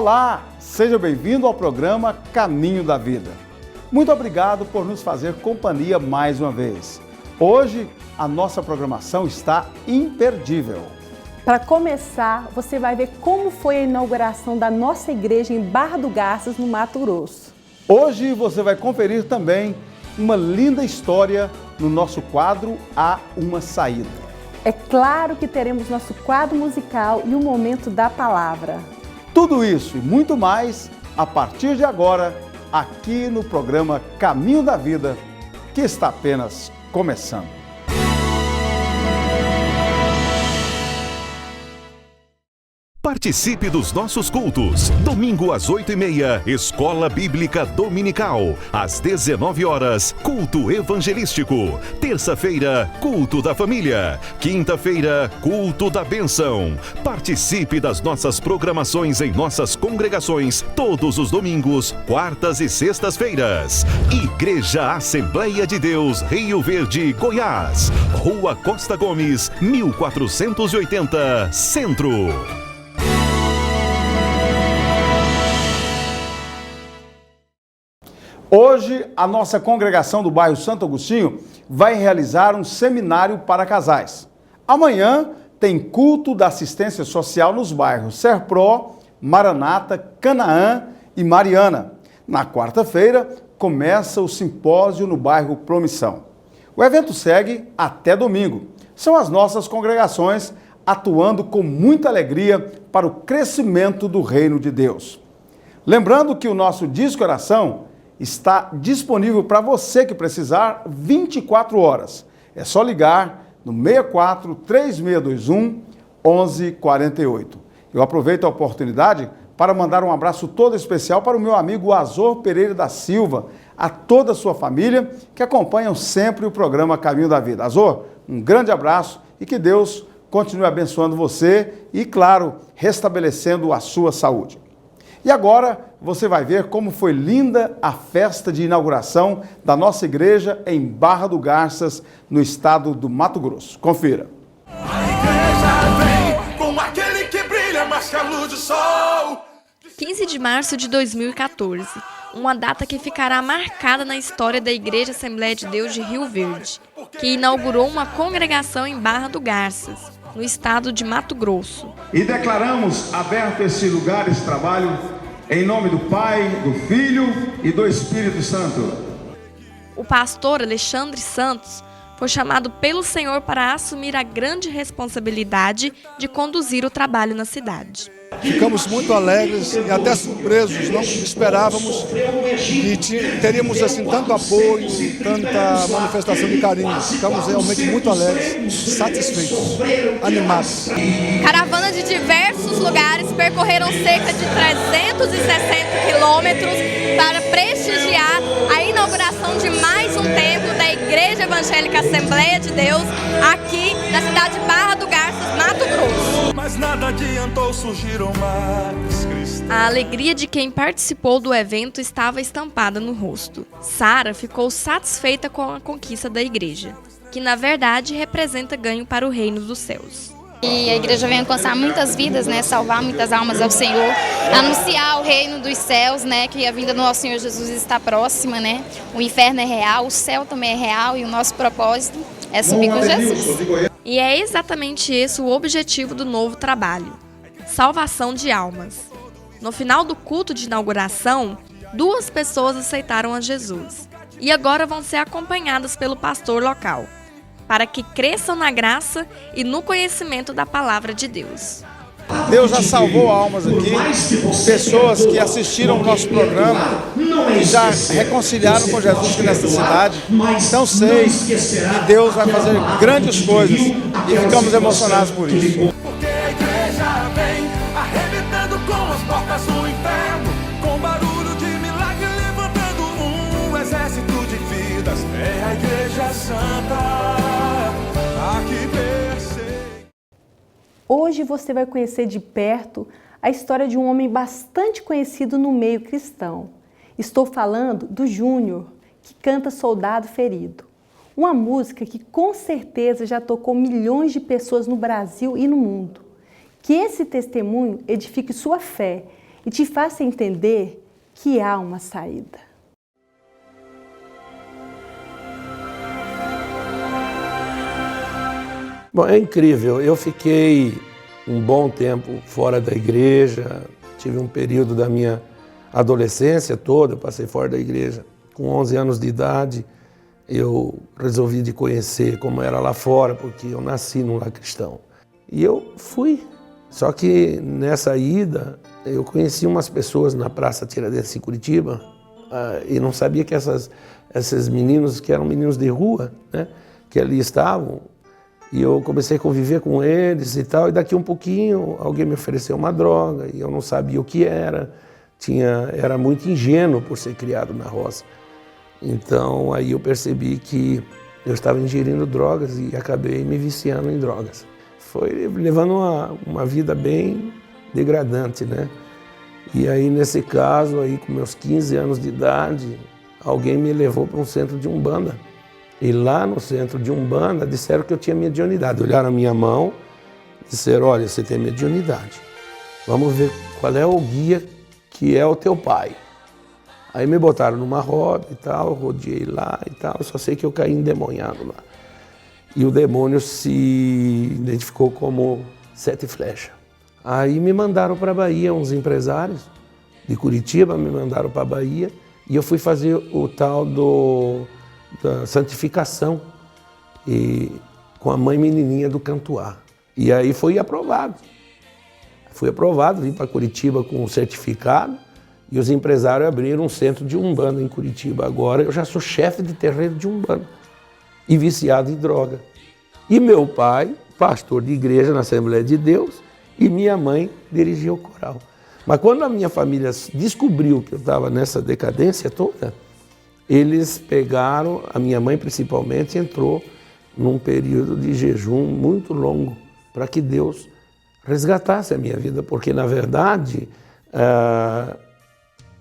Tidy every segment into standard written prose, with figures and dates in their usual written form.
Olá, seja bem-vindo ao programa Caminho da Vida. Muito obrigado por nos fazer companhia mais uma vez. Hoje, a nossa programação está imperdível. Para começar, você vai ver como foi a inauguração da nossa igreja em Barra do Garças, no Mato Grosso. Hoje você vai conferir também uma linda história no nosso quadro Há uma Saída. É claro que teremos nosso quadro musical e o momento da palavra. Tudo isso e muito mais a partir de agora, aqui no programa Caminho da Vida, que está apenas começando. Participe dos nossos cultos. Domingo às 8h30, Escola Bíblica Dominical. Às 19 horas, culto evangelístico. Terça-feira, culto da família. Quinta-feira, culto da bênção. Participe das nossas programações em nossas congregações todos os domingos, quartas e sextas-feiras. Igreja Assembleia de Deus, Rio Verde, Goiás. Rua Costa Gomes, 1480, Centro. Hoje, a nossa congregação do bairro Santo Agostinho vai realizar um seminário para casais. Amanhã tem culto da assistência social nos bairros Serpro, Maranata, Canaã e Mariana. Na quarta-feira, começa o simpósio no bairro Promissão. O evento segue até domingo. São as nossas congregações atuando com muita alegria para o crescimento do reino de Deus. Lembrando que o nosso Disco Oração está disponível para você que precisar 24 horas. É só ligar no 64 3621 1148. Eu aproveito a oportunidade para mandar um abraço todo especial para o meu amigo Azor Pereira da Silva, a toda a sua família que acompanham sempre o programa Caminho da Vida. Azor, um grande abraço e que Deus continue abençoando você e, claro, restabelecendo a sua saúde. E agora você vai ver como foi linda a festa de inauguração da nossa igreja em Barra do Garças, no estado do Mato Grosso. Confira. A igreja vem com aquele que brilha mais que a luz do sol. 15 de março de 2014, uma data que ficará marcada na história da Igreja Assembleia de Deus de Rio Verde, que inaugurou uma congregação em Barra do Garças, no estado de Mato Grosso. E declaramos aberto esse lugar, esse trabalho, em nome do Pai, do Filho e do Espírito Santo. O pastor Alexandre Santos foi chamado pelo Senhor para assumir a grande responsabilidade de conduzir o trabalho na cidade. Ficamos muito alegres e até surpresos, não esperávamos que teríamos assim tanto apoio, tanta manifestação de carinho. Ficamos realmente muito alegres, satisfeitos, animados. Caravanas de diversos lugares percorreram cerca de 360 quilômetros para prestigiar a inauguração de mais um templo da Igreja Evangélica Assembleia de Deus aqui na cidade de Barra do Garças, Mato Grosso. Mas nada adiantou, surgiram mais cristãos. A alegria de quem participou do evento estava estampada no rosto. Sara ficou satisfeita com a conquista da igreja, que na verdade representa ganho para o reino dos céus. E a igreja vem alcançar muitas vidas, né? Salvar muitas almas ao Senhor, anunciar o reino dos céus, né? Que a vinda do nosso Senhor Jesus está próxima, né? O inferno é real, o céu também é real e o nosso propósito é subir com Jesus. E é exatamente esse o objetivo do novo trabalho: salvação de almas. No final do culto de inauguração, 2 pessoas aceitaram a Jesus e agora vão ser acompanhadas pelo pastor local, para que cresçam na graça e no conhecimento da palavra de Deus. Deus já salvou almas aqui, pessoas que assistiram o nosso programa e já reconciliaram com Jesus aqui nessa cidade. Então sei que Deus vai fazer grandes coisas e ficamos emocionados por isso. Porque a igreja vem arrebentando com as portas do inferno, com barulho de milagre levantando um exército de vidas. É a igreja santa, aqui persegue. Hoje você vai conhecer de perto a história de um homem bastante conhecido no meio cristão. Estou falando do Júnior, que canta Soldado Ferido. Uma música que com certeza já tocou milhões de pessoas no Brasil e no mundo. Que esse testemunho edifique sua fé e te faça entender que há uma saída. Bom, é incrível. Eu fiquei um bom tempo fora da igreja, tive um período da minha adolescência toda, eu passei fora da igreja. Com 11 anos de idade, eu resolvi de conhecer como era lá fora, porque eu nasci num lar cristão. E eu fui. Só que nessa ida, eu conheci umas pessoas na Praça Tiradentes, em Curitiba, e não sabia que esses meninos, que eram meninos de rua, né, que ali estavam, e eu comecei a conviver com eles e tal, e daqui um pouquinho alguém me ofereceu uma droga, e eu não sabia o que era, era muito ingênuo por ser criado na roça. Então aí eu percebi que eu estava ingerindo drogas e acabei me viciando em drogas. Foi levando uma vida bem degradante, né? E aí nesse caso, aí, com meus 15 anos de idade, alguém me levou para um centro de Umbanda. E lá no centro de Umbanda disseram que eu tinha mediunidade. Olharam a minha mão e disseram, olha, você tem mediunidade. Vamos ver qual é o guia que é o teu pai. Aí me botaram numa roda e tal, rodeei lá e tal, só sei que eu caí endemoniado lá. E o demônio se identificou como 7 flechas. Aí me mandaram para a Bahia, uns empresários de Curitiba me mandaram para a Bahia e eu fui fazer o tal da santificação com a mãe menininha do Cantuá. E aí fui aprovado. Fui aprovado, vim para Curitiba com um certificado e os empresários abriram um centro de Umbanda em Curitiba. Agora eu já sou chefe de terreiro de Umbanda e viciado em droga. E meu pai, pastor de igreja na Assembleia de Deus, e minha mãe dirigia o coral. Mas quando a minha família descobriu que eu estava nessa decadência toda, eles pegaram, a minha mãe principalmente, entrou num período de jejum muito longo para que Deus resgatasse a minha vida, porque na verdade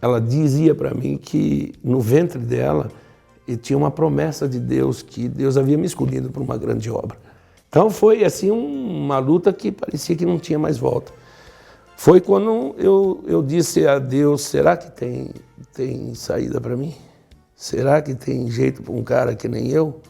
ela dizia para mim que no ventre dela tinha uma promessa de Deus, que Deus havia me escolhido para uma grande obra. Então foi assim uma luta que parecia que não tinha mais volta. Foi quando eu disse a Deus, será que tem saída para mim? Será que tem jeito para um cara que nem eu?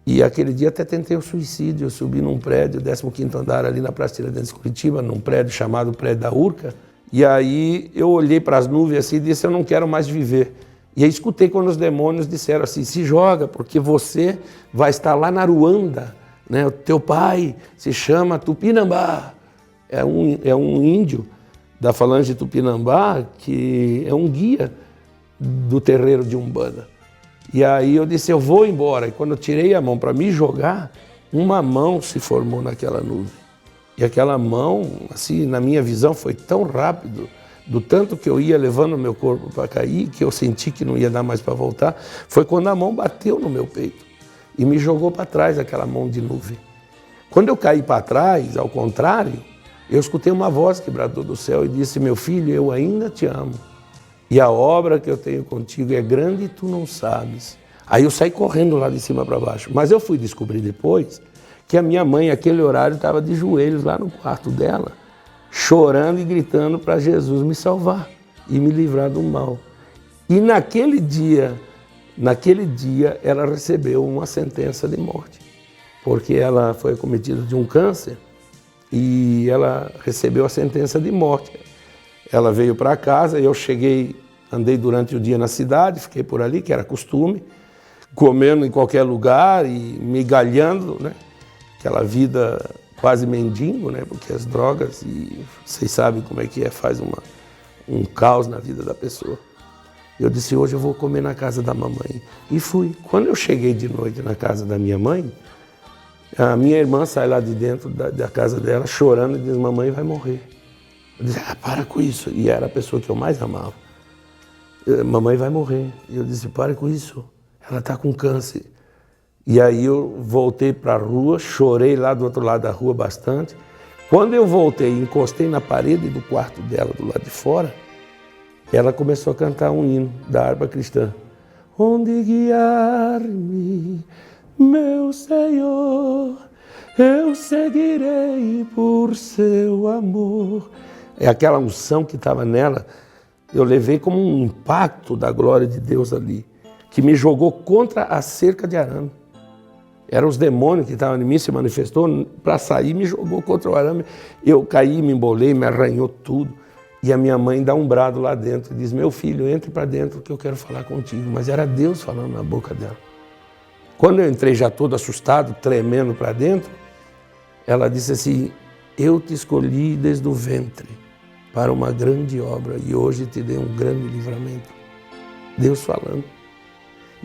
E aquele dia até tentei o suicídio. Eu subi num prédio, 15º andar ali na Praça Tiradentes de Curitiba, num prédio chamado Prédio da Urca. E aí eu olhei para as nuvens assim e disse, eu não quero mais viver. E aí escutei quando os demônios disseram assim, se joga, porque você vai estar lá na Ruanda, né? O teu pai se chama Tupinambá. É um índio da falange Tupinambá que é um guia do terreiro de Umbanda. E aí eu disse, eu vou embora. E quando eu tirei a mão para me jogar, uma mão se formou naquela nuvem. E aquela mão, assim, na minha visão, foi tão rápido, do tanto que eu ia levando o meu corpo para cair, que eu senti que não ia dar mais para voltar, foi quando a mão bateu no meu peito e me jogou para trás, aquela mão de nuvem. Quando eu caí para trás, ao contrário, eu escutei uma voz que bradou do céu e disse, meu filho, eu ainda te amo. E a obra que eu tenho contigo é grande e tu não sabes. Aí eu saí correndo lá de cima para baixo. Mas eu fui descobrir depois que a minha mãe, naquele horário, estava de joelhos lá no quarto dela, chorando e gritando para Jesus me salvar e me livrar do mal. E naquele dia, ela recebeu uma sentença de morte, porque ela foi acometida de um câncer e ela recebeu a sentença de morte. Ela veio para casa, eu cheguei, andei durante o dia na cidade, fiquei por ali, que era costume, comendo em qualquer lugar e migalhando, né? Aquela vida quase mendigo, né? Porque as drogas, e vocês sabem como é que é, faz um caos na vida da pessoa. Eu disse, hoje eu vou comer na casa da mamãe. E fui. Quando eu cheguei de noite na casa da minha mãe, a minha irmã sai lá de dentro da casa dela chorando e diz, mamãe vai morrer. Eu disse, para com isso. E era a pessoa que eu mais amava. Mamãe vai morrer. E eu disse, para com isso. Ela está com câncer. E aí eu voltei para a rua, chorei lá do outro lado da rua bastante. Quando eu voltei e encostei na parede do quarto dela, do lado de fora, ela começou a cantar um hino da harpa cristã. Onde guiar-me, meu Senhor, eu seguirei por seu amor. aquela unção que estava nela, eu levei como um impacto da glória de Deus ali, que me jogou contra a cerca de arame. Eram os demônios que estavam em mim, se manifestou, para sair me jogou contra o arame. Eu caí, me embolei, me arranhou tudo. E a minha mãe dá um brado lá dentro e diz, meu filho, entre para dentro que eu quero falar contigo. Mas era Deus falando na boca dela. Quando eu entrei já todo assustado, tremendo para dentro, ela disse assim, eu te escolhi desde o ventre para uma grande obra e hoje te dei um grande livramento. Deus falando.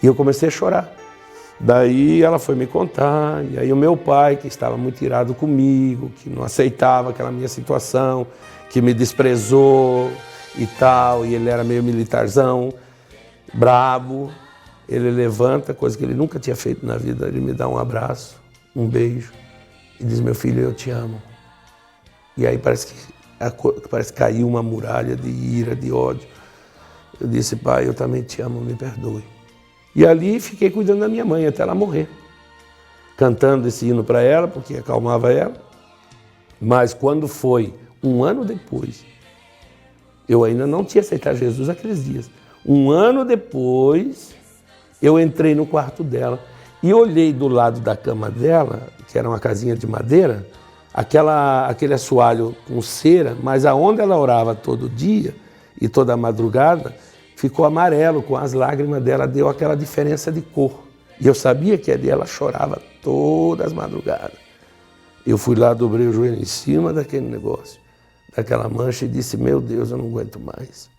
E eu comecei a chorar. Daí ela foi me contar, e aí o meu pai, que estava muito irado comigo, que não aceitava aquela minha situação, que me desprezou e tal, e ele era meio militarzão, brabo, ele levanta, coisa que ele nunca tinha feito na vida, ele me dá um abraço, um beijo, e diz, meu filho, eu te amo. E aí parece que caiu uma muralha de ira, de ódio. Eu disse, pai, eu também te amo, me perdoe. E ali fiquei cuidando da minha mãe até ela morrer, cantando esse hino para ela, porque acalmava ela. Mas quando foi um ano depois, eu ainda não tinha aceitado Jesus aqueles dias. Um ano depois, eu entrei no quarto dela e olhei do lado da cama dela, que era uma casinha de madeira, aquele assoalho com cera, mas aonde ela orava todo dia e toda madrugada, ficou amarelo com as lágrimas dela, deu aquela diferença de cor. E eu sabia que ali ela chorava todas as madrugadas. Eu fui lá, dobrei o joelho em cima daquele negócio, daquela mancha e disse, meu Deus, eu não aguento mais.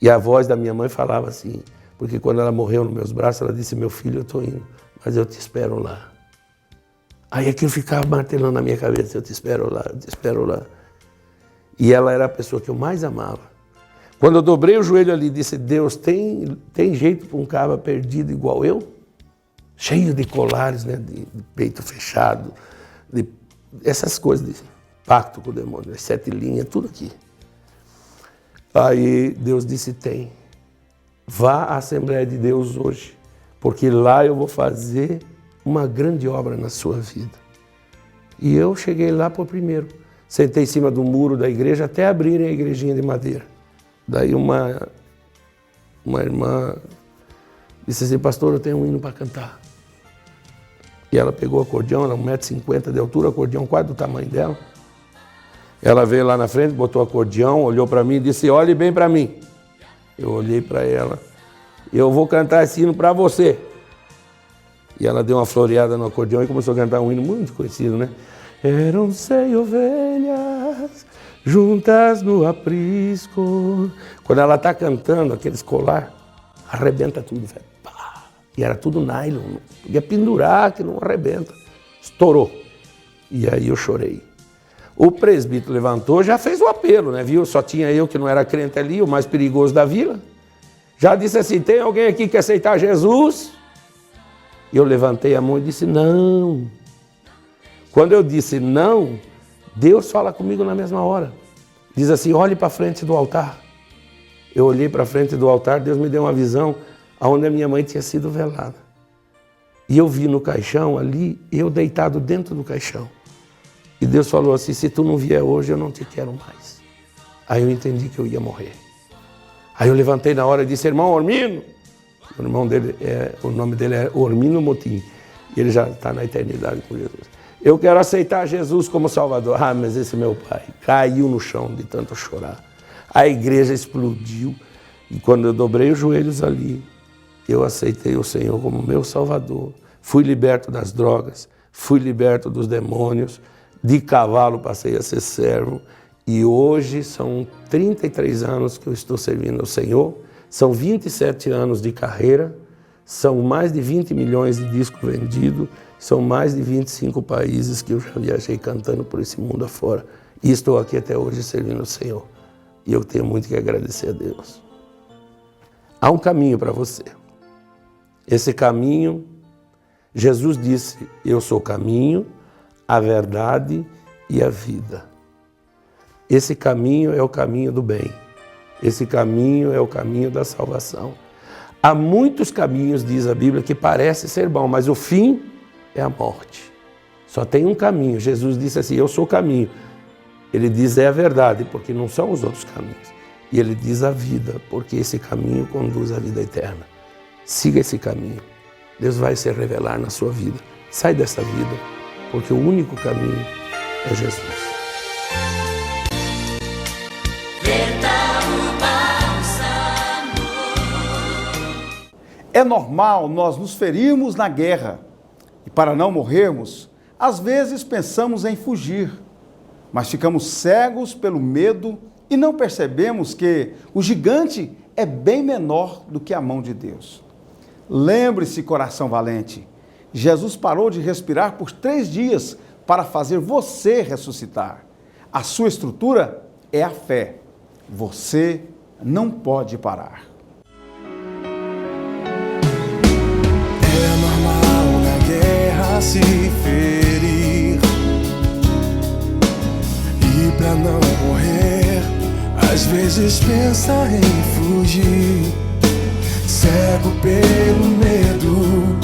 E a voz da minha mãe falava assim, porque quando ela morreu nos meus braços, ela disse, meu filho, eu estou indo, mas eu te espero lá. Aí aquilo ficava martelando na minha cabeça, eu te espero lá, eu te espero lá. E ela era a pessoa que eu mais amava. Quando eu dobrei o joelho ali e disse, Deus, tem jeito para um cabra perdido igual eu? Cheio de colares, né, de peito fechado, essas coisas de pacto com o demônio, as 7 linhas, tudo aqui. Aí Deus disse, tem. Vá à Assembleia de Deus hoje, porque lá eu vou fazer uma grande obra na sua vida. E eu cheguei lá por primeiro. Sentei em cima do muro da igreja até abrirem a igrejinha de madeira. Daí uma irmã disse assim, pastor, eu tenho um hino para cantar. E ela pegou o acordeão, ela 1,50 m de altura, o acordeão quase do tamanho dela. Ela veio lá na frente, botou o acordeão, olhou para mim e disse, olhe bem para mim. Eu olhei para ela, eu vou cantar esse hino para você. E ela deu uma floreada no acordeão e começou a cantar um hino muito conhecido, né? Eram 100 ovelhas juntas no aprisco. Quando ela está cantando aquele escolar, arrebenta tudo, velho. E era tudo nylon, podia pendurar que não arrebenta. Estourou. E aí eu chorei. O presbítero levantou, já fez o apelo, né? Viu? Só tinha eu que não era crente ali, o mais perigoso da vila. Já disse assim, tem alguém aqui que aceitar Jesus? E eu levantei a mão e disse, não. Quando eu disse não, Deus fala comigo na mesma hora. Diz assim, olhe para frente do altar. Eu olhei para frente do altar, Deus me deu uma visão onde a minha mãe tinha sido velada. E eu vi no caixão ali, eu deitado dentro do caixão. E Deus falou assim, se tu não vier hoje, eu não te quero mais. Aí eu entendi que eu ia morrer. Aí eu levantei na hora e disse, irmão Ormino. O irmão dele, o nome dele é Ormino Motim. E ele já está na eternidade com Jesus. Eu quero aceitar Jesus como Salvador. Ah, mas esse meu pai caiu no chão de tanto chorar. A igreja explodiu. E quando eu dobrei os joelhos ali, eu aceitei o Senhor como meu Salvador. Fui liberto das drogas, fui liberto dos demônios. De cavalo passei a ser servo. E hoje são 33 anos que eu estou servindo ao Senhor. São 27 anos de carreira. São mais de 20 milhões de discos vendidos. São mais de 25 países que eu já viajei cantando por esse mundo afora. E estou aqui até hoje servindo ao Senhor. E eu tenho muito que agradecer a Deus. Há um caminho para você. Esse caminho, Jesus disse, eu sou o caminho, a verdade e a vida. Esse caminho é o caminho do bem. Esse caminho é o caminho da salvação. Há muitos caminhos, diz a Bíblia, que parece ser bom, mas o fim é a morte. Só tem um caminho. Jesus disse assim, eu sou o caminho. Ele diz é a verdade, porque não são os outros caminhos. E ele diz a vida, porque esse caminho conduz à vida eterna. Siga esse caminho. Deus vai se revelar na sua vida. Sai dessa vida, porque o único caminho é Jesus. É normal nós nos ferirmos na guerra e, para não morrermos, às vezes pensamos em fugir, mas ficamos cegos pelo medo e não percebemos que o gigante é bem menor do que a mão de Deus. Lembre-se, coração valente, Jesus parou de respirar por 3 dias para fazer você ressuscitar. A sua estrutura é a fé. Você não pode parar. Se ferir e pra não morrer, às vezes pensa em fugir, cego pelo medo,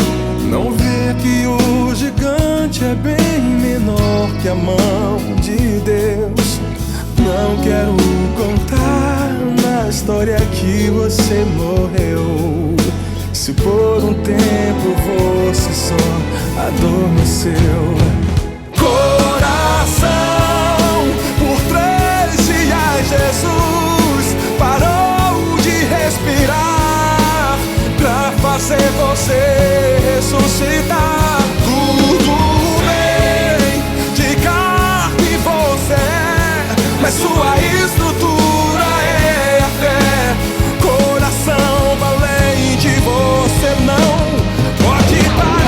não vê que o gigante é bem menor que a mão de Deus. Não quero contar na história que você morreu, se por um tempo você só adormeceu. Coração, por 3 dias Jesus parou de respirar pra fazer você ressuscitar. Tudo bem, de carne você é, mas sua estrutura é a fé. Coração valente, você não pode parar.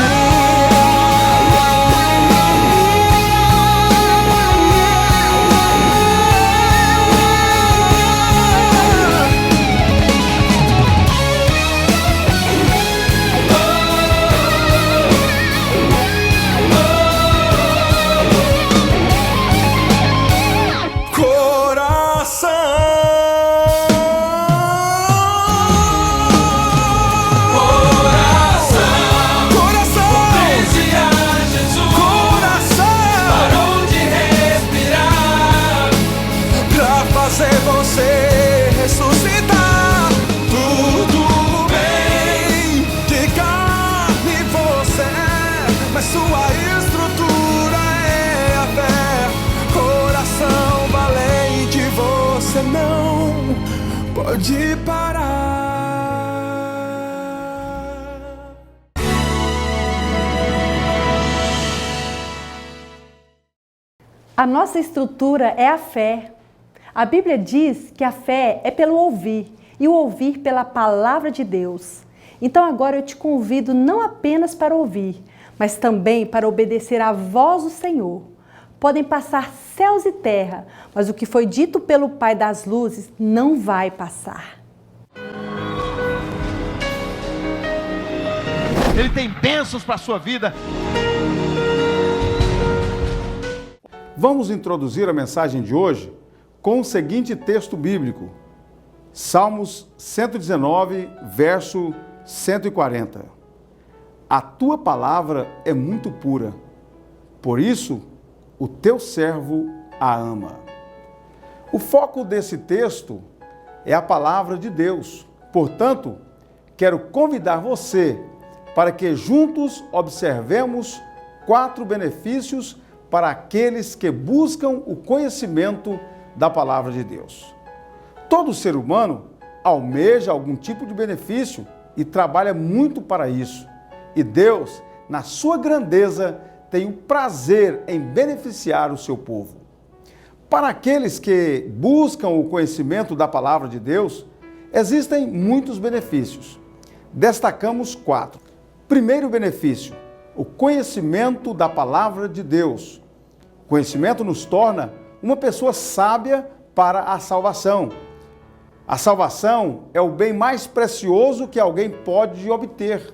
Pode parar. A nossa estrutura é a fé. A Bíblia diz que a fé é pelo ouvir e o ouvir pela palavra de Deus. Então agora eu te convido não apenas para ouvir, mas também para obedecer à voz do Senhor. Podem passar céus e terra, mas o que foi dito pelo Pai das Luzes não vai passar. Ele tem bênçãos para a sua vida. Vamos introduzir a mensagem de hoje com o seguinte texto bíblico. Salmos 119, verso 140. A tua palavra é muito pura, por isso o teu servo a ama. O foco desse texto é a palavra de Deus. Portanto, quero convidar você para que juntos observemos 4 benefícios para aqueles que buscam o conhecimento da palavra de Deus. Todo ser humano almeja algum tipo de benefício e trabalha muito para isso. E Deus, na sua grandeza, tem o prazer em beneficiar o seu povo. Para aqueles que buscam o conhecimento da palavra de Deus, existem muitos benefícios. Destacamos 4. Primeiro benefício, o conhecimento da palavra de Deus. O conhecimento nos torna uma pessoa sábia para a salvação. A salvação é o bem mais precioso que alguém pode obter.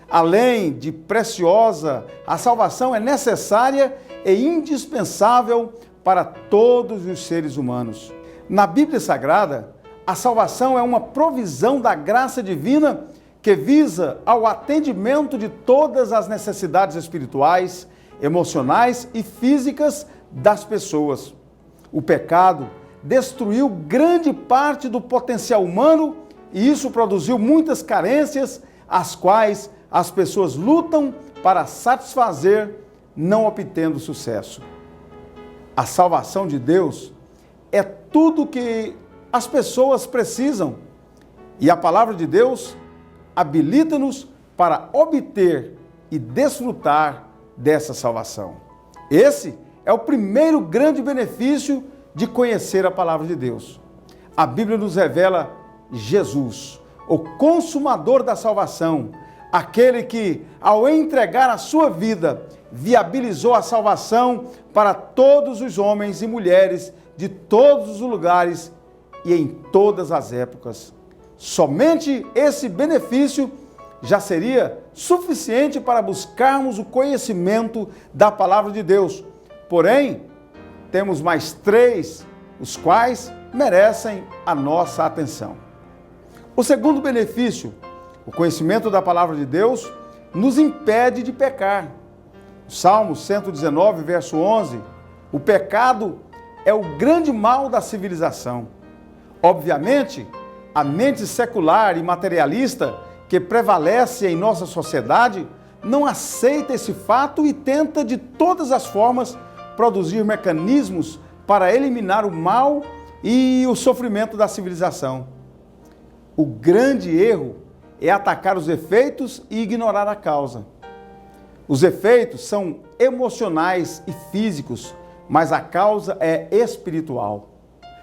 Além de preciosa, a salvação é necessária e indispensável para todos os seres humanos. Na Bíblia Sagrada, a salvação é uma provisão da graça divina que visa ao atendimento de todas as necessidades espirituais, emocionais e físicas das pessoas. O pecado destruiu grande parte do potencial humano e isso produziu muitas carências, as quais as pessoas lutam para satisfazer, não obtendo sucesso. A salvação de Deus é tudo que as pessoas precisam e a palavra de Deus habilita-nos para obter e desfrutar dessa salvação. Esse é o primeiro grande benefício de conhecer a palavra de Deus. A Bíblia nos revela Jesus, o consumador da salvação, aquele que, ao entregar a sua vida, viabilizou a salvação para todos os homens e mulheres de todos os lugares e em todas as épocas. Somente esse benefício já seria suficiente para buscarmos o conhecimento da palavra de Deus. Porém, temos mais 3, os quais merecem a nossa atenção. O segundo benefício, o conhecimento da palavra de Deus, nos impede de pecar. Salmo 119, verso 11, o pecado é o grande mal da civilização. Obviamente, a mente secular e materialista que prevalece em nossa sociedade não aceita esse fato e tenta de todas as formas produzir mecanismos para eliminar o mal e o sofrimento da civilização. O grande erro é atacar os efeitos e ignorar a causa. Os efeitos são emocionais e físicos, mas a causa é espiritual.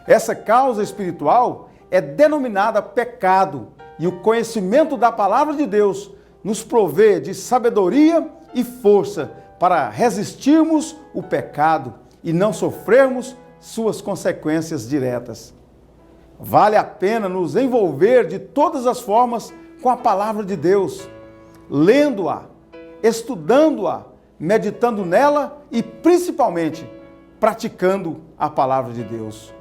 Essa causa espiritual é denominada pecado e o conhecimento da palavra de Deus nos provê de sabedoria e força para resistirmos o pecado e não sofrermos suas consequências diretas. Vale a pena nos envolver de todas as formas com a palavra de Deus, lendo-a, estudando-a, meditando nela e principalmente praticando a palavra de Deus.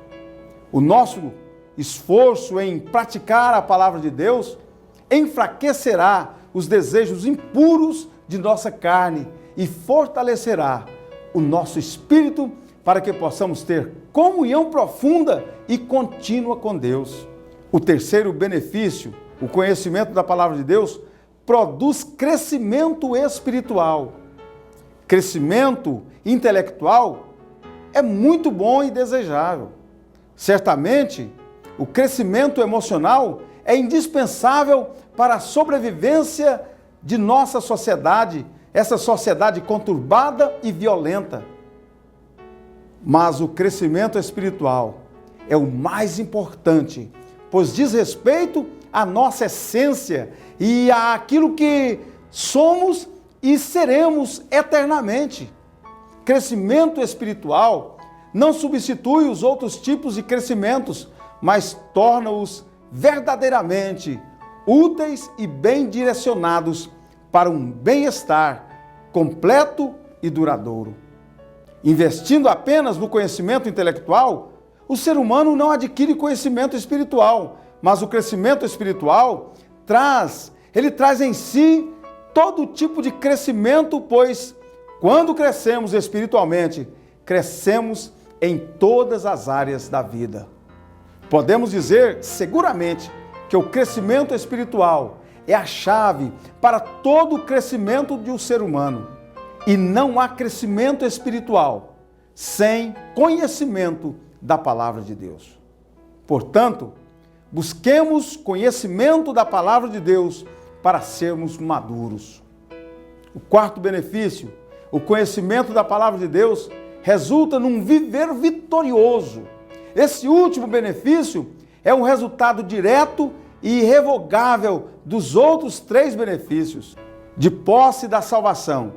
O nosso esforço em praticar a palavra de Deus enfraquecerá os desejos impuros de nossa carne e fortalecerá o nosso espírito para que possamos ter comunhão profunda e contínua com Deus. O terceiro benefício, o conhecimento da palavra de Deus, produz crescimento espiritual. Crescimento intelectual é muito bom e desejável. Certamente, o crescimento emocional é indispensável para a sobrevivência de nossa sociedade, essa sociedade conturbada e violenta. Mas o crescimento espiritual é o mais importante, pois diz respeito à nossa essência e àquilo que somos e seremos eternamente. Crescimento espiritual não substitui os outros tipos de crescimentos, mas torna-os verdadeiramente úteis e bem direcionados para um bem-estar completo e duradouro. Investindo apenas no conhecimento intelectual, o ser humano não adquire conhecimento espiritual, mas o crescimento espiritual traz em si todo tipo de crescimento, pois quando crescemos espiritualmente, crescemos em todas as áreas da vida. Podemos dizer seguramente que o crescimento espiritual é a chave para todo o crescimento de um ser humano. E não há crescimento espiritual sem conhecimento da palavra de Deus. Portanto, busquemos conhecimento da palavra de Deus para sermos maduros. O quarto benefício, o conhecimento da palavra de Deus, resulta num viver vitorioso. Esse último benefício é um resultado direto e irrevogável dos outros 3 benefícios. De posse da salvação,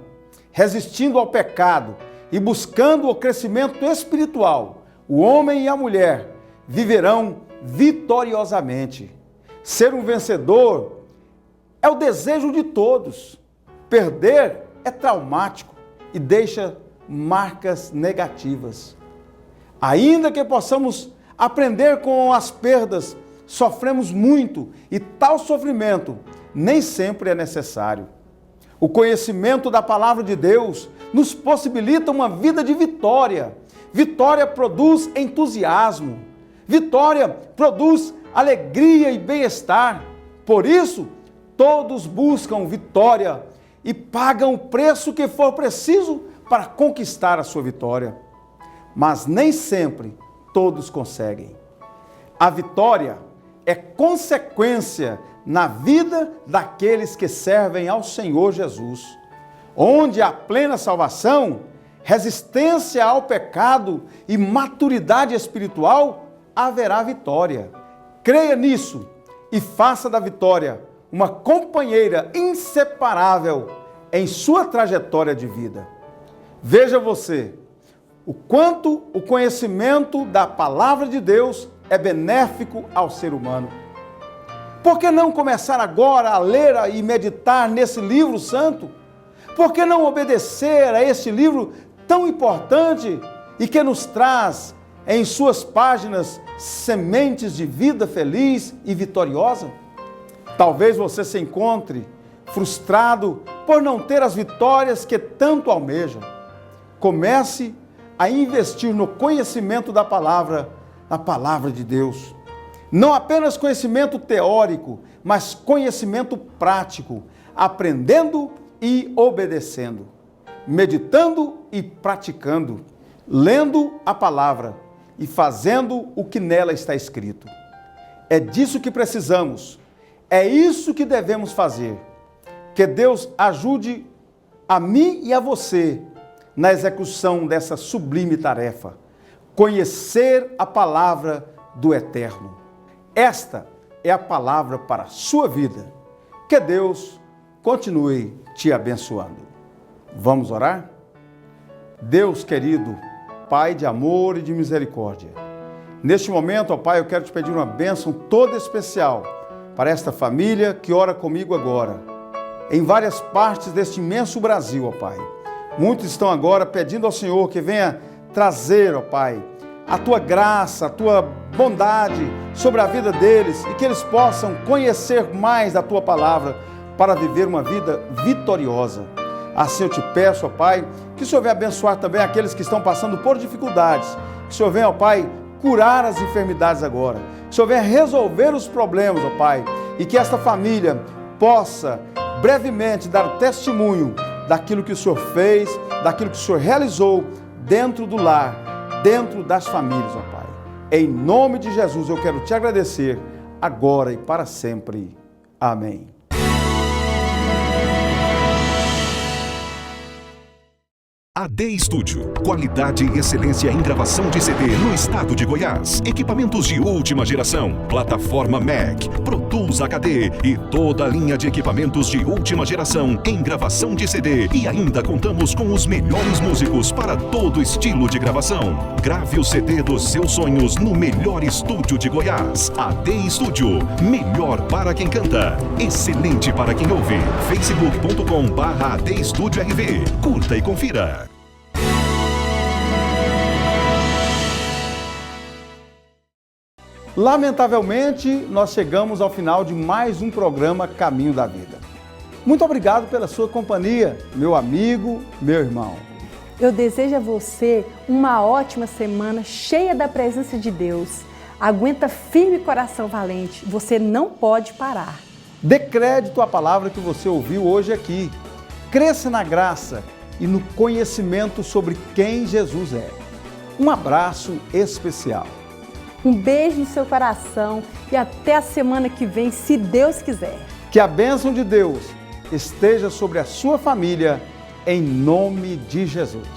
resistindo ao pecado e buscando o crescimento espiritual, o homem e a mulher viverão vitoriosamente. Ser um vencedor é o desejo de todos. Perder é traumático e deixa marcas negativas. Ainda que possamos aprender com as perdas, sofremos muito e tal sofrimento nem sempre é necessário. O conhecimento da palavra de Deus nos possibilita uma vida de vitória. Vitória produz entusiasmo. Vitória produz alegria e bem-estar. Por isso, todos buscam vitória e pagam o preço que for preciso para conquistar a sua vitória. Mas nem sempre todos conseguem. A vitória é consequência na vida daqueles que servem ao Senhor Jesus. Onde há plena salvação, resistência ao pecado e maturidade espiritual, haverá vitória. Creia nisso e faça da vitória uma companheira inseparável em sua trajetória de vida. Veja você o quanto o conhecimento da palavra de Deus é benéfico ao ser humano. Por que não começar agora a ler e meditar nesse livro santo? Por que não obedecer a este livro tão importante e que nos traz em suas páginas sementes de vida feliz e vitoriosa? Talvez você se encontre frustrado por não ter as vitórias que tanto almeja. Comece a investir no conhecimento da palavra, na palavra de Deus. Não apenas conhecimento teórico, mas conhecimento prático, aprendendo e obedecendo, meditando e praticando, lendo a palavra e fazendo o que nela está escrito. É disso que precisamos, é isso que devemos fazer. Que Deus ajude a mim e a você na execução dessa sublime tarefa, conhecer a palavra do Eterno. Esta é a palavra para a sua vida. Que Deus continue te abençoando. Vamos orar? Deus querido, Pai de amor e de misericórdia, neste momento, ó Pai, eu quero te pedir uma bênção toda especial para esta família que ora comigo agora, em várias partes deste imenso Brasil, ó Pai. Muitos estão agora pedindo ao Senhor que venha trazer, ó Pai, a Tua graça, a Tua bondade sobre a vida deles e que eles possam conhecer mais da Tua palavra para viver uma vida vitoriosa. Assim eu te peço, ó Pai, que o Senhor venha abençoar também aqueles que estão passando por dificuldades. Que o Senhor venha, ó Pai, curar as enfermidades agora. Que o Senhor venha resolver os problemas, ó Pai. E que esta família possa brevemente dar testemunho daquilo que o Senhor fez, daquilo que o Senhor realizou dentro do lar, dentro das famílias, ó Pai. Em nome de Jesus eu quero te agradecer, agora e para sempre. Amém. AD Studio, qualidade e excelência em gravação de CD no estado de Goiás. Equipamentos de última geração, plataforma Mac, Pro Tools HD e toda a linha de equipamentos de última geração em gravação de CD. E ainda contamos com os melhores músicos para todo estilo de gravação. Grave o CD dos seus sonhos no melhor estúdio de Goiás. AD Studio, melhor para quem canta, excelente para quem ouve. facebook.com/AD Studio RV. Curta e confira. Lamentavelmente, nós chegamos ao final de mais um programa Caminho da Vida. Muito obrigado pela sua companhia, meu amigo, meu irmão. Eu desejo a você uma ótima semana cheia da presença de Deus. Aguenta firme, coração valente, você não pode parar. Dê crédito à palavra que você ouviu hoje aqui. Cresça na graça e no conhecimento sobre quem Jesus é. Um abraço especial. Um beijo no seu coração e até a semana que vem, se Deus quiser. Que a bênção de Deus esteja sobre a sua família, em nome de Jesus.